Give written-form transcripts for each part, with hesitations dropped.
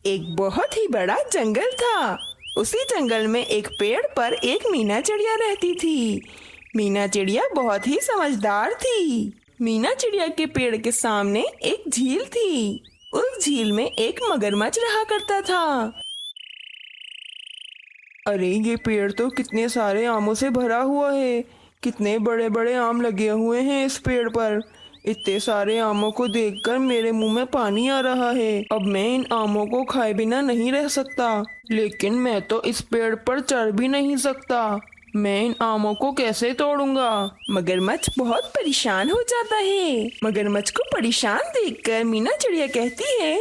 एक बहुत ही बड़ा जंगल था। उसी जंगल में एक पेड़ पर एक मीना चिड़िया रहती थी। मीना चिड़िया बहुत ही समझदार थी। मीना चिड़िया के पेड़ के सामने एक झील थी। उस झील में एक मगरमच्छ रहा करता था। अरे ये पेड़ तो कितने सारे आमों से भरा हुआ है। कितने बड़े बड़े आम लगे हुए हैं इस पेड़ पर। इतने सारे आमों को देखकर मेरे मुंह में पानी आ रहा है। अब मैं इन आमों को खाए बिना नहीं रह सकता। लेकिन मैं तो इस पेड़ पर चढ़ भी नहीं सकता। मैं इन आमों को कैसे तोड़ूंगा? मगरमच्छ बहुत परेशान हो जाता है। मगरमच्छ को परेशान देखकर मीना चिड़िया कहती है,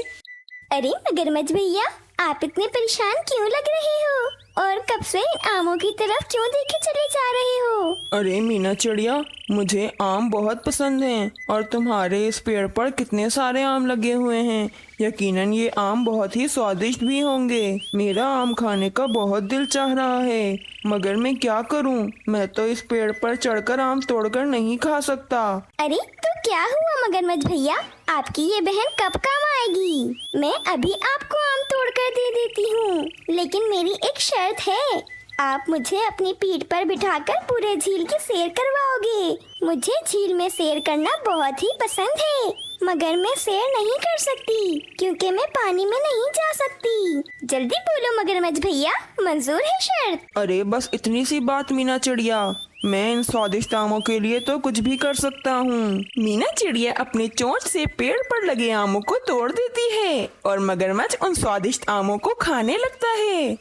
अरे मगरमच्छ भैया, आप इतने परेशान क्यों लग रहे हो? और कब से इन आमों की तरफ क्यों देखे चले जा रहे हो? अरे मीना चिड़िया, मुझे आम बहुत पसंद हैं और तुम्हारे इस पेड़ पर कितने सारे आम लगे हुए हैं। यकीनन ये आम बहुत ही स्वादिष्ट भी होंगे। मेरा आम खाने का बहुत दिल चाह रहा है, मगर मैं क्या करूं? मैं तो इस पेड़ पर चढ़कर आम तोड़कर नहीं खा सकता। अरे तो क्या हुआ मगरमच्छ भैया, आपकी ये बहन कब काम आएगी? मैं अभी आपको आम तोड़कर दे देती हूँ, लेकिन मेरी एक शर्त है। आप मुझे अपनी पीठ पर बिठाकर पूरे झील की सैर करवाओगे। मुझे झील में सैर करना बहुत ही पसंद है, मगर मैं सैर नहीं कर सकती क्योंकि मैं पानी में नहीं जा सकती। जल्दी बोलो मगरमच्छ भैया, मंजूर है शर्त? अरे बस इतनी सी बात मीना चिड़िया, मैं इन स्वादिष्ट आमों के लिए तो कुछ भी कर सकता हूँ। मीना चिड़िया अपने चोंच से पेड़ पर लगे आमों को तोड़ देती है और मगरमच्छ उन स्वादिष्ट आमों को खाने लगता है।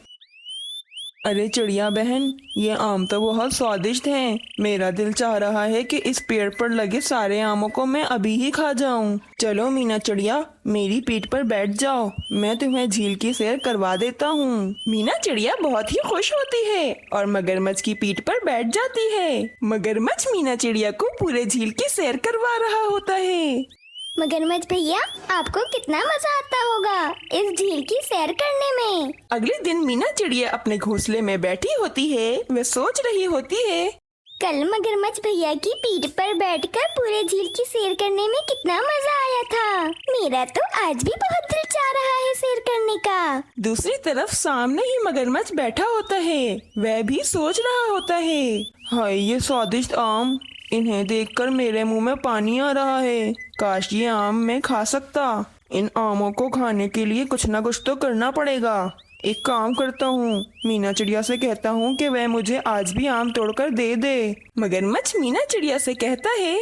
अरे चिड़िया बहन, ये आम तो बहुत स्वादिष्ट हैं। मेरा दिल चाह रहा है कि इस पेड़ पर लगे सारे आमों को मैं अभी ही खा जाऊं। चलो मीना चिड़िया, मेरी पीठ पर बैठ जाओ, मैं तुम्हें झील की सैर करवा देता हूँ। मीना चिड़िया बहुत ही खुश होती है और मगरमच्छ की पीठ पर बैठ जाती है। मगरमच्छ मीना चिड़िया को पूरे झील की सैर करवा रहा होता है। मगरमच्छ भैया, आपको कितना मजा आता होगा इस झील की सैर करने में। अगले दिन मीना चिड़िया अपने घोंसले में बैठी होती है। वह सोच रही होती है, कल मगरमच्छ भैया की पीठ पर बैठकर पूरे झील की सैर करने में कितना मजा आया था। मेरा तो आज भी बहुत दिल चाह रहा है सैर करने का। दूसरी तरफ सामने ही मगरमच्छ बैठा होता है। वह भी सोच रहा होता है, हाय ये स्वादिष्ट आम, इन्हें देखकर मेरे मुंह में पानी आ रहा है। काश ये आम मैं खा सकता। इन आमों को खाने के लिए कुछ न कुछ तो करना पड़ेगा। एक काम करता हूँ, मीना चिड़िया से कहता हूँ कि वह मुझे आज भी आम तोड़कर दे दे। मगरमच्छ मीना चिड़िया से कहता है,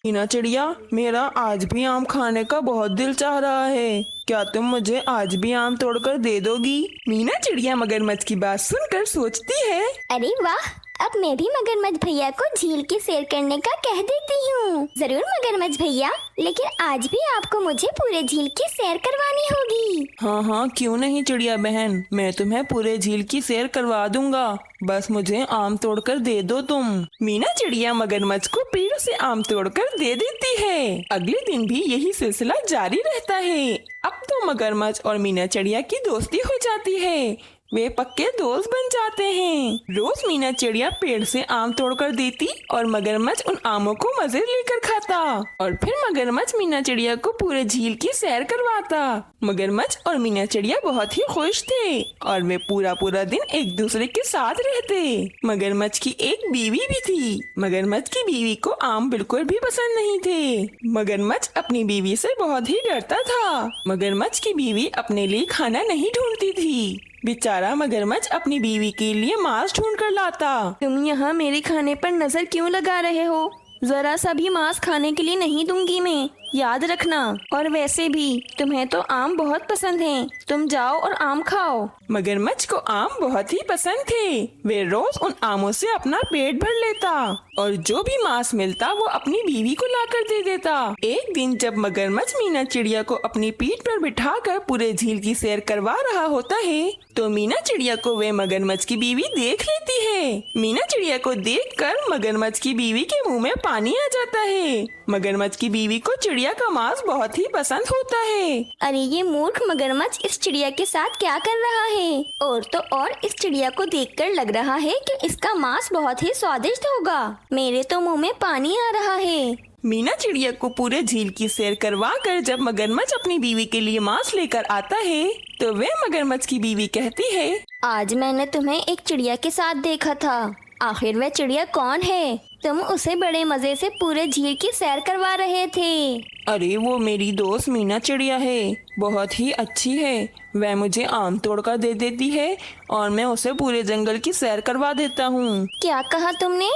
मीना चिड़िया, मेरा आज भी आम खाने का बहुत दिल चाह रहा है। क्या तुम मुझे आज भी आम तोड़कर दे दोगी? मीना चिड़िया मगरमच्छ की बात सुनकर सोचती है, अरे वाह, अब मैं भी मगरमच्छ भैया को झील की सैर करने का कह देती हूँ। जरूर मगरमच्छ भैया, लेकिन आज भी आपको मुझे पूरे झील की सैर करवानी होगी। हाँ हाँ, क्यों नहीं चिड़िया बहन, मैं तुम्हें पूरे झील की सैर करवा दूंगा। बस मुझे आम तोड़कर दे दो तुम। मीना चिड़िया मगरमच्छ को पेड़ से आम तोड़कर दे देती है। अगले दिन भी यही सिलसिला जारी रहता है। अब तो मगरमच्छ और मीना चिड़िया की दोस्ती हो जाती है। वे पक्के दोस्त बन जाते हैं। रोज मीना चिड़िया पेड़ से आम तोड़कर देती और मगरमच्छ उन आमों को मजे लेकर खाता। और फिर मगरमच्छ मीना चिड़िया को पूरे झील की सैर करवाता। मगरमच्छ और मीना चिड़िया बहुत ही खुश थे और वे पूरा पूरा दिन एक दूसरे के साथ रहते। मगरमच्छ की एक बीवी भी थी। मगरमच्छ की बीवी को आम बिल्कुल भी पसंद नहीं थे। मगरमच्छ अपनी बीवी से बहुत ही डरता था। मगरमच्छ की बीवी अपने लिए खाना नहीं ढूंढती थी। बेचारा मगरमच्छ अपनी बीवी के लिए मांस ढूंढ कर लाता। तुम यहाँ मेरे खाने पर नजर क्यों लगा रहे हो? जरा सा भी मांस खाने के लिए नहीं दूंगी मैं, याद रखना। और वैसे भी तुम्हें तो आम बहुत पसंद हैं, तुम जाओ और आम खाओ। मगरमच्छ को आम बहुत ही पसंद थे। वे रोज उन आमों से अपना पेट भर लेता और जो भी मांस मिलता वो अपनी बीवी को लाकर दे देता। एक दिन जब मगरमच्छ मीना चिड़िया को अपनी पीठ पर बिठाकर पूरे झील की सैर करवा रहा होता है, तो मीना चिड़िया को वे मगरमच्छ की बीवी देख लेती है। मीना चिड़िया को देखकर मगरमच्छ की बीवी के मुंह में पानी आ जाता है। मगरमच्छ की बीवी को चिड़िया का मांस बहुत ही पसंद होता है। अरे ये मूर्ख मगरमच्छ इस चिड़िया के साथ क्या कर रहा है? और तो और इस चिड़िया को देखकर लग रहा है कि इसका मांस बहुत ही स्वादिष्ट होगा। मेरे तो मुंह में पानी आ रहा है। मीना चिड़िया को पूरे झील की सैर करवा कर जब मगरमच्छ अपनी बीवी के लिए मांस लेकर आता है तो वह मगरमच्छ की बीवी कहती है, आज मैंने तुम्हें एक चिड़िया के साथ देखा था। आखिर वह चिड़िया कौन है? तुम उसे बड़े मजे से पूरे झील की सैर करवा रहे थे। अरे वो मेरी दोस्त मीना चिड़िया है, बहुत ही अच्छी है। वह मुझे आम तोड़कर दे देती है और मैं उसे पूरे जंगल की सैर करवा देता हूँ। क्या कहा तुमने?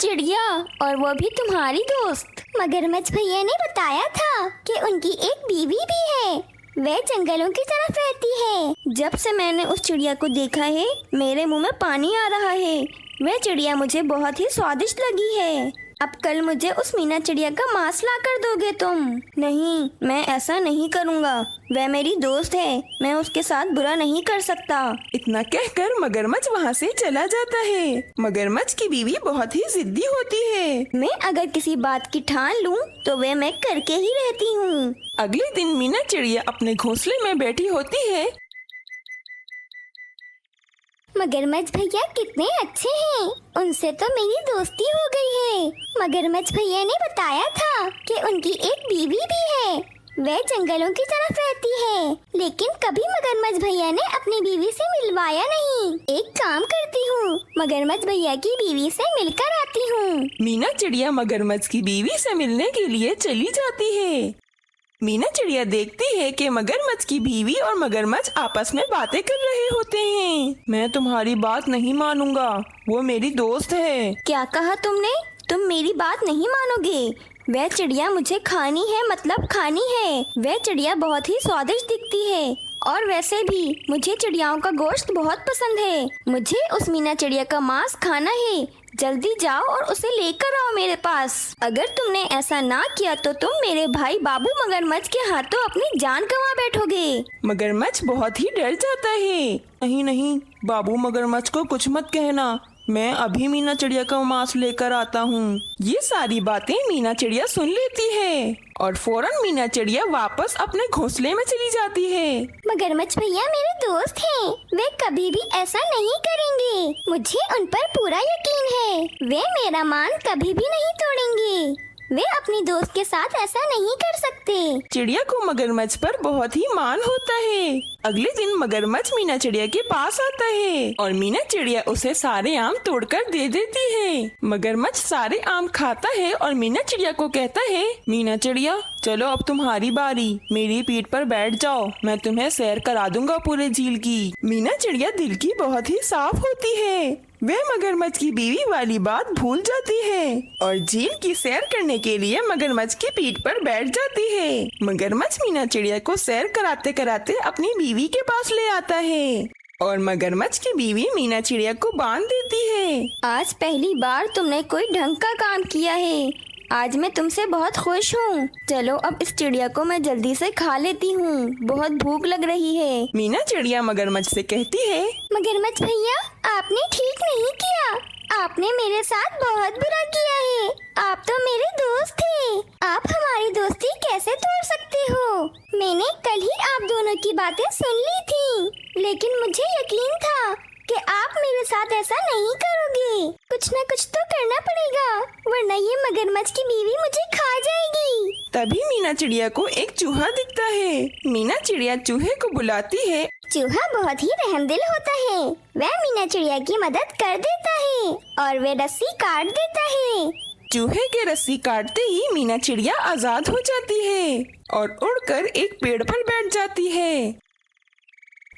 चिड़िया? और वो भी तुम्हारी दोस्त? मगरमच्छ भैया ने बताया था कि उनकी एक बीवी भी है, वह जंगलों की तरफ रहती है। जब से मैंने उस चिड़िया को देखा है मेरे मुंह में पानी आ रहा है। वह चिड़िया मुझे बहुत ही स्वादिष्ट लगी है। अब कल मुझे उस मीना चिड़िया का मांस ला कर दोगे तुम? नहीं, मैं ऐसा नहीं करूँगा। वह मेरी दोस्त है, मैं उसके साथ बुरा नहीं कर सकता। इतना कहकर मगरमच्छ वहाँ से चला जाता है। मगरमच्छ की बीवी बहुत ही जिद्दी होती है। मैं अगर किसी बात की ठान लूँ तो वह मैं करके ही रहती हूँ। अगले दिन मीना चिड़िया अपने घोंसले में बैठी होती है। मगरमच्छ भैया कितने अच्छे हैं, उनसे तो मेरी दोस्ती हो गई है। मगरमच्छ भैया ने बताया था कि उनकी एक बीवी भी है, वह जंगलों की तरफ रहती है, लेकिन कभी मगरमच्छ भैया ने अपनी बीवी से मिलवाया नहीं। एक काम करती हूँ, मगरमच्छ भैया की बीवी से मिलकर आती हूँ। मीना चिड़िया मगरमच्छ की बीवी से मिलने के लिए चली जाती है। मीना चिड़िया देखती है कि मगरमच्छ की बीवी और मगरमच्छ आपस में बातें कर रहे होते हैं। मैं तुम्हारी बात नहीं मानूंगा, वो मेरी दोस्त है। क्या कहा तुमने? तुम मेरी बात नहीं मानोगे? वह चिड़िया मुझे खानी है, मतलब खानी है। वह चिड़िया बहुत ही स्वादिष्ट दिखती है और वैसे भी मुझे चिड़ियाओं का गोश्त बहुत पसंद है। मुझे उस मीना चिड़िया का मांस खाना है। जल्दी जाओ और उसे लेकर आओ मेरे पास। अगर तुमने ऐसा ना किया तो तुम मेरे भाई बाबू मगरमच्छ के हाथों अपनी जान गंवा बैठोगे। मगरमच्छ बहुत ही डर जाता है। नहीं नहीं, बाबू मगरमच्छ को कुछ मत कहना, मैं अभी मीना चिड़िया का मांस लेकर आता हूँ। ये सारी बातें मीना चिड़िया सुन लेती है और फौरन मीना चिड़िया वापस अपने घोंसले में चली जाती है। मगरमच्छ भैया मेरे दोस्त हैं, वे कभी भी ऐसा नहीं करेंगे। मुझे उन पर पूरा यकीन है, वे मेरा मान कभी भी नहीं तोड़ेंगे। वे अपनी दोस्त के साथ ऐसा नहीं कर सकते। चिड़िया को मगरमच्छ पर बहुत ही मान होता है। अगले दिन मगरमच्छ मीना चिड़िया के पास आता है और मीना चिड़िया उसे सारे आम तोड़कर दे देती है। मगरमच्छ सारे आम खाता है और मीना चिड़िया को कहता है, मीना चिड़िया चलो अब तुम्हारी बारी, मेरी पीठ पर बैठ जाओ, मैं तुम्हें सैर करा दूंगा पूरे झील की। मीना चिड़िया दिल की बहुत ही साफ होती है। वह मगरमच्छ की बीवी वाली बात भूल जाती है और झील की सैर करने के लिए मगरमच्छ की पीठ पर बैठ जाती है। मगरमच्छ मीना चिड़िया को सैर कराते कराते अपनी बीवी के पास ले आता है और मगरमच्छ की बीवी मीना चिड़िया को बांध देती है। आज पहली बार तुमने कोई ढंग का काम किया है। आज मैं तुमसे बहुत खुश हूँ। चलो अब इस चिड़िया को मैं जल्दी से खा लेती हूँ, बहुत भूख लग रही है। मीना चिड़िया मगरमच्छ से कहती है, मगरमच्छ भैया आपने ठीक नहीं किया, आपने मेरे साथ बहुत बुरा किया है। आप तो मेरे दोस्त थे, आप हमारी दोस्ती कैसे तोड़ सकते हो? मैंने कल ही आप दोनों की बातें सुन ली थी, लेकिन मुझे यकीन था कि आप मेरे साथ ऐसा नहीं करोगे। कुछ न कुछ तो करना पड़ेगा, वरना ये मगरमच्छ की बीवी मुझे खा जाएगी। तभी मीना चिड़िया को एक चूहा दिखता है। मीना चिड़िया चूहे को बुलाती है। चूहा बहुत ही रहमदिल होता है, वह मीना चिड़िया की मदद कर देता है और वे रस्सी काट देता है। चूहे के रस्सी काटते ही मीना चिड़िया आजाद हो जाती है और उड़कर एक पेड़ पर बैठ जाती है।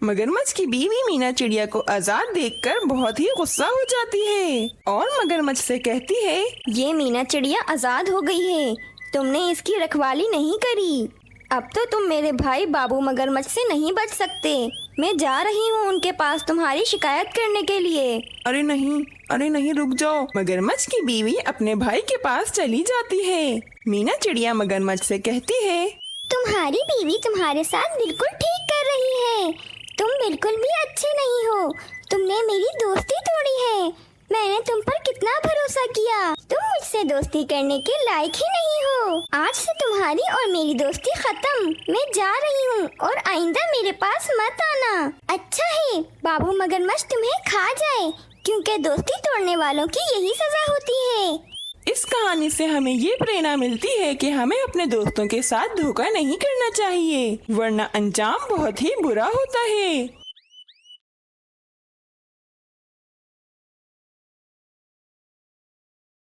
मगरमच्छ की बीवी मीना चिड़िया को आजाद देखकर बहुत ही गुस्सा हो जाती है और मगरमच्छ से कहती है, ये मीना चिड़िया आजाद हो गई है, तुमने इसकी रखवाली नहीं करी। अब तो तुम मेरे भाई बाबू मगरमच्छ से नहीं बच सकते। मैं जा रही हूँ उनके पास तुम्हारी शिकायत करने के लिए। अरे नहीं रुक जाओ। मगरमच्छ की बीवी अपने भाई के पास चली जाती है। मीना चिड़िया मगरमच्छ से कहती है, तुम्हारी बीवी तुम्हारे साथ बिल्कुल ठीक कर रही है, तुम बिल्कुल भी अच्छे नहीं हो, तुमने मेरी दोस्ती तोड़ी है। मैंने तुम पर कितना भरोसा किया, तुम मुझसे दोस्ती करने के लायक ही नहीं हो। आज से तुम्हारी और मेरी दोस्ती खत्म, मैं जा रही हूँ और आइंदा मेरे पास मत आना। अच्छा है बाबू मगरमच्छ तुम्हें खा जाए, क्योंकि दोस्ती तोड़ने वालों की यही सजा होती है। इस कहानी से हमें ये प्रेरणा मिलती है कि हमें अपने दोस्तों के साथ धोखा नहीं करना चाहिए, वरना अंजाम बहुत ही बुरा होता है।